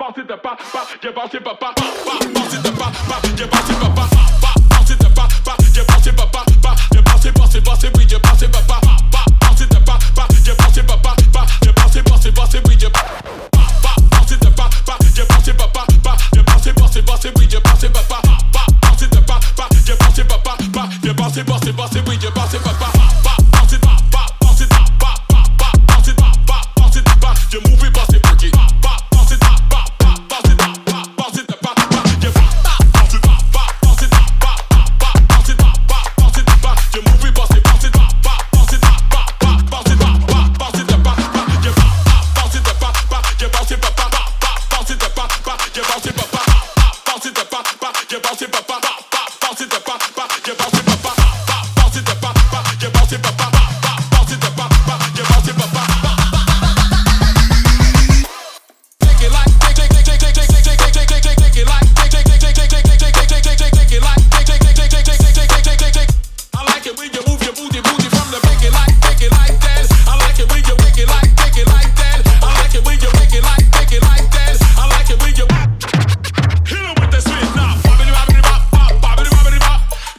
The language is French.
bounce it the ba ba, you bounce it ba ba ba, bounce it the ba ba, you bounce it ba ba ba, bounce it the ba ba, you bounce it ba ba ba, you bounce it, bounce it, bounce it.